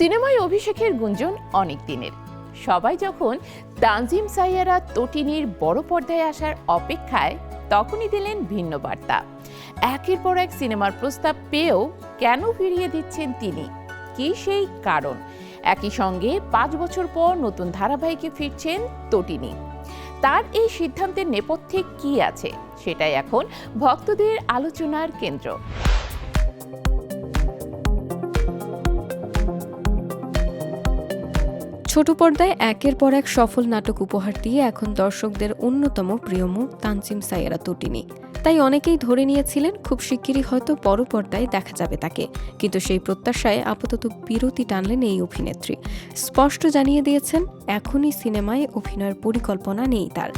সিনেমায় অভিষেকের গুঞ্জন অনেক দিনের। সবাই যখন তানজিম সাইয়ারা তটিনীর বড় পর্দায় আসার অপেক্ষায়, তখনই দিলেন ভিন্ন বার্তা। একের পর এক সিনেমার প্রস্তাব পেয়েও কেন ফিরিয়ে দিচ্ছেন তিনি? কি সেই কারণ? একই সঙ্গে 5 বছর পর নতুন ধারাবাহিকে ফিরছেন তটিনী। তার এই সিদ্ধান্তের নেপথ্যে কি আছে, সেটাই এখন ভক্তদের আলোচনার কেন্দ্র। ছোট পর্দায় একের পর এক সফল নাটক উপহার দিয়ে এখন দর্শকদের অন্যতম প্রিয় মুখ তানজিম সাইয়ারা তটিনী। তাই অনেকেই ধরে নিয়েছিলেন খুব শিগগিরই হয়তো বড় পর্দায় দেখা যাবে তাকে, কিন্তু সেই প্রত্যাশায় আপাতত বিরতি টানলেন এই অভিনেত্রী। স্পষ্ট জানিয়ে দিয়েছেন এখনই সিনেমায় অভিনয়ের পরিকল্পনা নেই তার।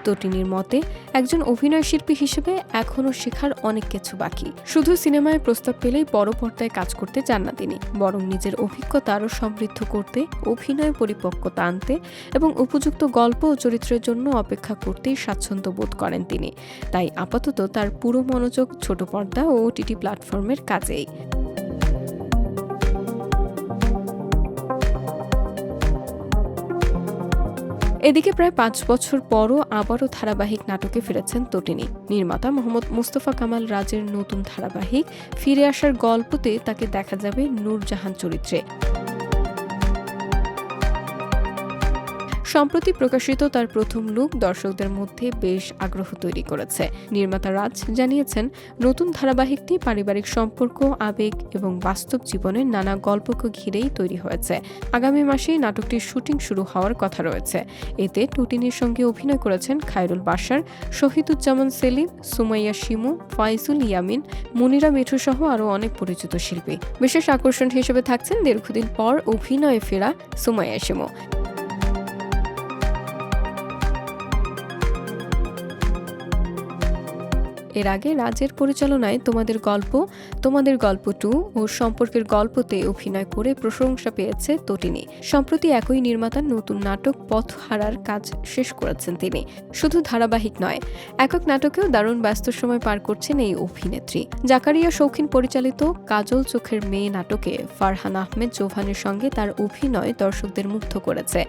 তটিনীর মতে, একজন অভিনয় শিল্পী হিসেবে এখনও শেখার অনেক কিছু বাকি। শুধু সিনেমায় প্রস্তাব পেলেই বড় পর্দায় কাজ করতে চান না তিনি, বরং নিজের অভিজ্ঞতা আরও সমৃদ্ধ করতে, অভিনয় পরিপক্কতা আনতে এবং উপযুক্ত গল্প ও চরিত্রের জন্য অপেক্ষা করতেই স্বাচ্ছন্দ্য বোধ করেন তিনি। তাই আপাতত তার পুরো মনোযোগ ছোট পর্দা ও ওটিটি প্ল্যাটফর্মের কাজেই। এদিকে প্রায় 5 বছর পরও আবারও ধারাবাহিক নাটকে ফিরেছেন তটিনী। নির্মাতা মোহাম্মদ মুস্তফা কামাল রাজের নতুন ধারাবাহিক ফিরে আসার গল্পতে তাকে দেখা যাবে নূরজাহান চরিত্রে। সম্প্রতি প্রকাশিত তার প্রথম লুক দর্শকদের মধ্যে বেশ আগ্রহ তৈরি করেছে। নির্মাতা রাজ জানিয়েছেন, নতুন ধারাবাহিকটি পারিবারিক সম্পর্ক, আবেগ এবং বাস্তব জীবনের নানা গল্পকে ঘিরেই তৈরি হয়েছে। আগামী মাসেই নাটকটির শুটিং শুরু হওয়ার কথা রয়েছে। এতে তটিনীর সঙ্গে অভিনয় করেছেন খায়রুল বাশার, শহীদুজ্জামান সেলিম, সুমাইয়া শিমু, ফাইজুল ইয়ামিন, মুনিরা মিঠু সহ আরও অনেক পরিচিত শিল্পী। বিশেষ আকর্ষণ হিসেবে থাকছেন দীর্ঘদিন পর অভিনয়ে ফেরা সুমাইয়া শিমু। এর আগে রাজের পরিচালনায় তোমাদের গল্প 2 ও সম্পর্কের গল্পতে অভিনয় করে প্রশংসা পেয়েছে তটিনী। সম্প্রতি একই নির্মাতার নতুন নাটক পথহারার কাজ শেষ করেছেন তিনি। শুধু ধারাবাহিক নয়, একক নাটকেও দারুণ ব্যস্ত সময় পার করছেন এই অভিনেত্রী। জাকারিয়া শৌখিন পরিচালিত কাজল চোখের মেয়ে নাটকে ফারহান আহমেদ জোভানের সঙ্গে তার অভিনয় দর্শকদের মুগ্ধ করেছে।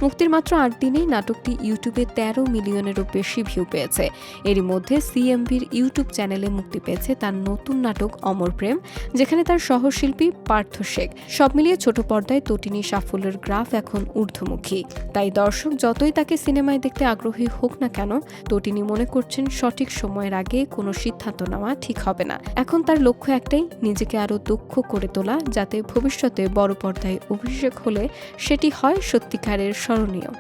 মুক্তির মাত্র 8 দিনেই নাটকটি ইউটিউবে 13 মিলিয়নেরও বেশি ভিউ পেয়েছে। এরই মধ্যে সিএমবির ইউটিউব চ্যানেলে মুক্তি পেয়েছে তার নতুন নাটক অমর প্রেম, যেখানে তার সহশিল্পী পার্থ শেখ। সব মিলিয়ে ছোট পর্দায় তটিনীর সাফল্যের গ্রাফ এখন ঊর্ধ্বমুখী। তাই দর্শক যতই তাকে সিনেমায় দেখতে আগ্রহী হোক না কেন, তটিনী মনে করছেন সঠিক সময়ের আগে কোনো সিদ্ধান্ত নেওয়া ঠিক হবে না। এখন তার লক্ষ্য একটাই, নিজেকে আরও দক্ষ করে তোলা, যাতে ভবিষ্যতে বড় পর্দায় অভিষেক হলে সেটি হয় সত্যিকারের স্মরণীয়।